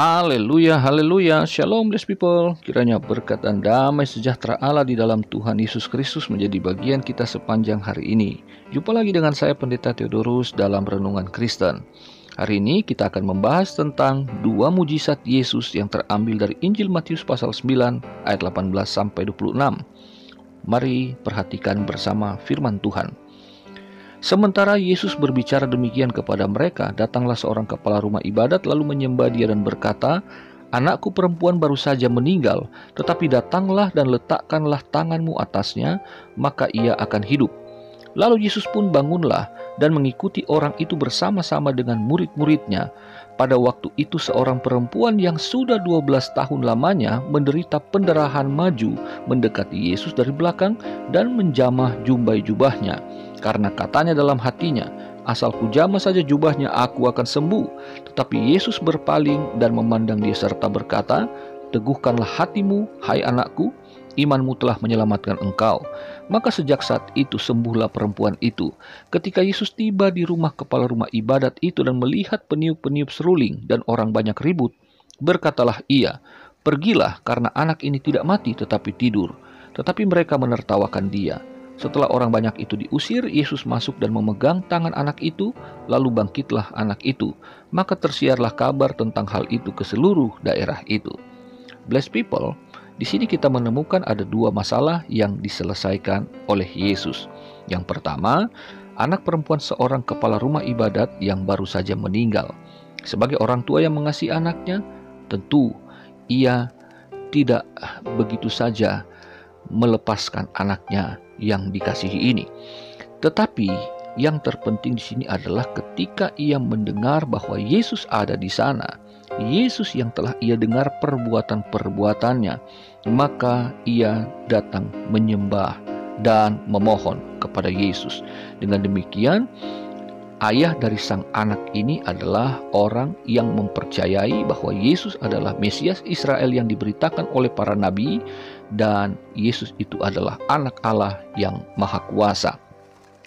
Haleluya, haleluya, shalom blessed people. Kiranya berkat dan damai sejahtera Allah di dalam Tuhan Yesus Kristus menjadi bagian kita sepanjang hari ini. Jumpa lagi dengan saya Pendeta Theodorus dalam Renungan Kristen. Hari ini kita akan membahas tentang dua mujizat Yesus yang terambil dari Injil Matius pasal 9 ayat 18 sampai 26. Mari perhatikan bersama firman Tuhan. Sementara Yesus berbicara demikian kepada mereka, datanglah seorang kepala rumah ibadat lalu menyembah dia dan berkata, "Anakku perempuan baru saja meninggal, tetapi datanglah dan letakkanlah tanganmu atasnya, maka ia akan hidup." Lalu Yesus pun bangunlah dan mengikuti orang itu bersama-sama dengan murid-muridnya. Pada waktu itu seorang perempuan yang sudah 12 tahun lamanya menderita pendarahan maju mendekati Yesus dari belakang dan menjamah jumbai jubahnya. Karena katanya dalam hatinya, "Asal kujamah saja jubahnya, aku akan sembuh." Tetapi Yesus berpaling dan memandang dia serta berkata, "Teguhkanlah hatimu, hai anakku, imanmu telah menyelamatkan engkau." Maka sejak saat itu sembuhlah perempuan itu. Ketika Yesus tiba di rumah kepala rumah ibadat itu dan melihat peniup-peniup seruling dan orang banyak ribut, berkatalah ia, "Pergilah, karena anak ini tidak mati tetapi tidur." Tetapi mereka menertawakan dia. Setelah orang banyak itu diusir, Yesus masuk dan memegang tangan anak itu, lalu bangkitlah anak itu. Maka tersiarlah kabar tentang hal itu ke seluruh daerah itu. Blessed people, di sini kita menemukan ada dua masalah yang diselesaikan oleh Yesus. Yang pertama, anak perempuan seorang kepala rumah ibadat yang baru saja meninggal. Sebagai orang tua yang mengasihi anaknya, tentu ia tidak begitu saja melepaskan anaknya yang dikasihi ini. Tetapi yang terpenting di sini adalah ketika ia mendengar bahwa Yesus ada di sana, Yesus yang telah ia dengar perbuatan-perbuatannya, maka ia datang menyembah dan memohon kepada Yesus. Dengan demikian, ayah dari sang anak ini adalah orang yang mempercayai bahwa Yesus adalah Mesias Israel yang diberitakan oleh para nabi, dan Yesus itu adalah anak Allah yang maha kuasa.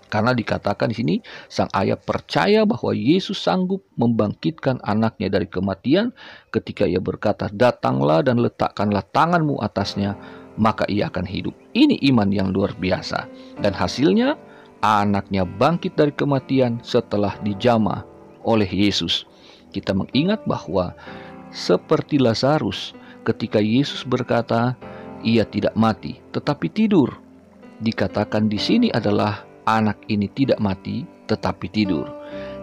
Karena dikatakan di sini, sang ayah percaya bahwa Yesus sanggup membangkitkan anaknya dari kematian ketika ia berkata, "Datanglah dan letakkanlah tanganmu atasnya, maka ia akan hidup." Ini iman yang luar biasa. Dan hasilnya, anaknya bangkit dari kematian setelah dijamah oleh Yesus. Kita mengingat bahwa seperti Lazarus, ketika Yesus berkata, ia tidak mati, tetapi tidur. Dikatakan di sini adalah anak ini tidak mati, tetapi tidur.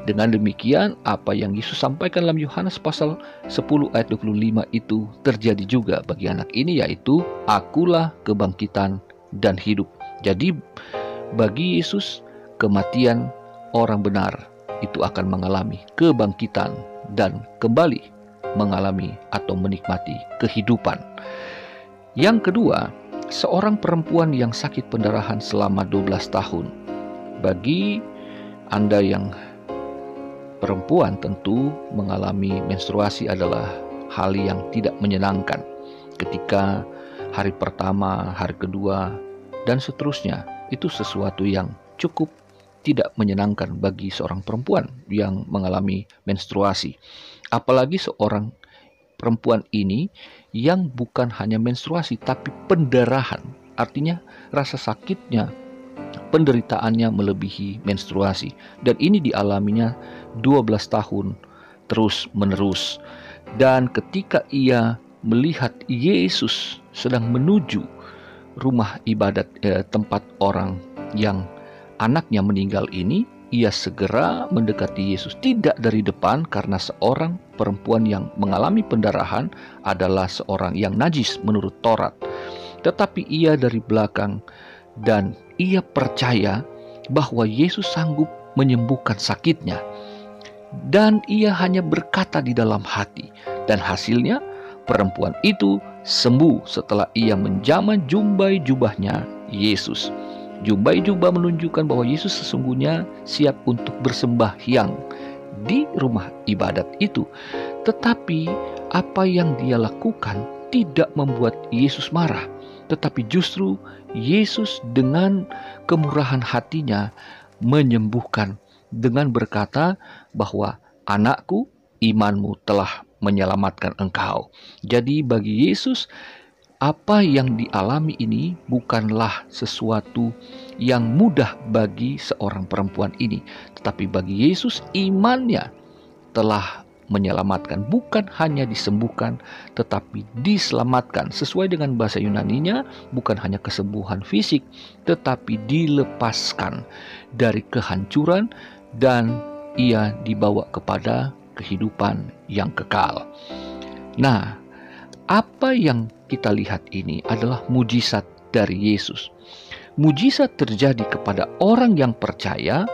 Dengan demikian, apa yang Yesus sampaikan dalam Yohanes pasal 10 ayat 25 itu terjadi juga bagi anak ini, yaitu akulah kebangkitan dan hidup. Jadi bagi Yesus, kematian orang benar itu akan mengalami kebangkitan dan kembali mengalami atau menikmati kehidupan. Yang kedua, seorang perempuan yang sakit pendarahan selama 12 tahun. Bagi Anda yang perempuan, tentu mengalami menstruasi adalah hal yang tidak menyenangkan. Ketika hari pertama, hari kedua, dan seterusnya, itu sesuatu yang cukup tidak menyenangkan bagi seorang perempuan yang mengalami menstruasi. Apalagi seorang perempuan ini yang bukan hanya menstruasi tapi pendarahan. Artinya rasa sakitnya, penderitaannya melebihi menstruasi. Dan ini dialaminya 12 tahun terus menerus. Dan ketika ia melihat Yesus sedang menuju rumah ibadat, tempat orang yang anaknya meninggal ini, ia segera mendekati Yesus, tidak dari depan karena seorang perempuan yang mengalami pendarahan adalah seorang yang najis menurut Taurat. Tetapi ia dari belakang dan ia percaya bahwa Yesus sanggup menyembuhkan sakitnya. Dan ia hanya berkata di dalam hati, dan hasilnya perempuan itu sembuh setelah ia menjamah jumbai jubahnya Yesus. Jumbai jubah menunjukkan bahwa Yesus sesungguhnya siap untuk bersembahyang di rumah ibadat itu. Tetapi apa yang dia lakukan tidak membuat Yesus marah. Tetapi justru Yesus dengan kemurahan hatinya menyembuhkan dengan berkata bahwa, "Anakku, imanmu telah menyelamatkan engkau. Jadi bagi Yesus, apa yang dialami ini bukanlah sesuatu yang mudah bagi seorang perempuan ini, tetapi bagi Yesus imannya telah menyelamatkan, bukan hanya disembuhkan tetapi diselamatkan. Sesuai dengan bahasa Yunaninya, bukan hanya kesembuhan fisik tetapi dilepaskan dari kehancuran dan ia dibawa kepada kehidupan yang kekal. Nah, apa yang kita lihat ini adalah mujizat dari Yesus. Mujizat terjadi kepada orang yang percaya,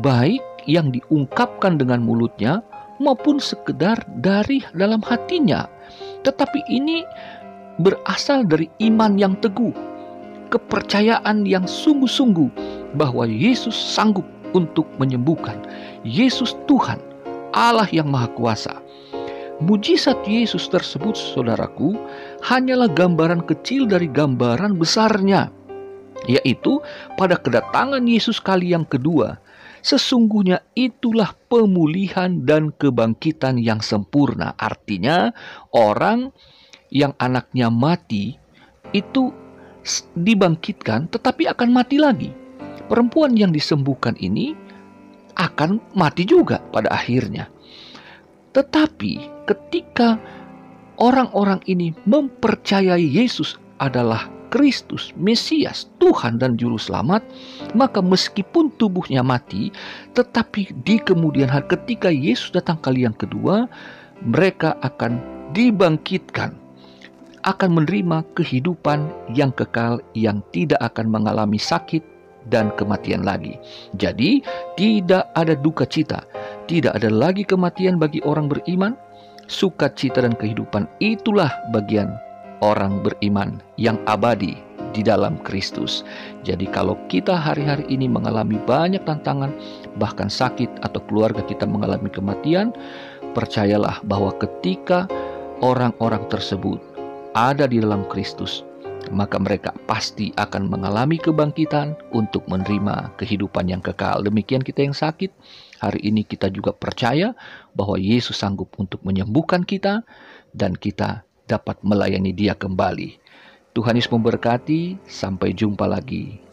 baik yang diungkapkan dengan mulutnya maupun sekedar dari dalam hatinya. Tetapi ini berasal dari iman yang teguh, kepercayaan yang sungguh-sungguh bahwa Yesus sanggup untuk menyembuhkan. Yesus Tuhan, Allah yang Maha Kuasa. Mujizat Yesus tersebut, saudaraku, hanyalah gambaran kecil dari gambaran besarnya, yaitu pada kedatangan Yesus kali yang kedua. Sesungguhnya itulah pemulihan dan kebangkitan yang sempurna. Artinya orang yang anaknya mati itu dibangkitkan tetapi akan mati lagi. Perempuan yang disembuhkan ini akan mati juga pada akhirnya. Tetapi ketika orang-orang ini mempercayai Yesus adalah Kristus, Mesias, Tuhan dan Juru Selamat, maka meskipun tubuhnya mati, tetapi di kemudian hari ketika Yesus datang kali yang kedua, mereka akan dibangkitkan, akan menerima kehidupan yang kekal yang tidak akan mengalami sakit dan kematian lagi. Jadi tidak ada duka cita, tidak ada lagi kematian bagi orang beriman. Sukacita dan kehidupan itulah bagian orang beriman yang abadi di dalam Kristus. Jadi kalau kita hari-hari ini mengalami banyak tantangan, bahkan sakit atau keluarga kita mengalami kematian, percayalah bahwa ketika orang-orang tersebut ada di dalam Kristus, maka mereka pasti akan mengalami kebangkitan untuk menerima kehidupan yang kekal. Demikian kita yang sakit, hari ini kita juga percaya bahwa Yesus sanggup untuk menyembuhkan kita dan kita dapat melayani Dia kembali. Tuhan Yesus memberkati, sampai jumpa lagi.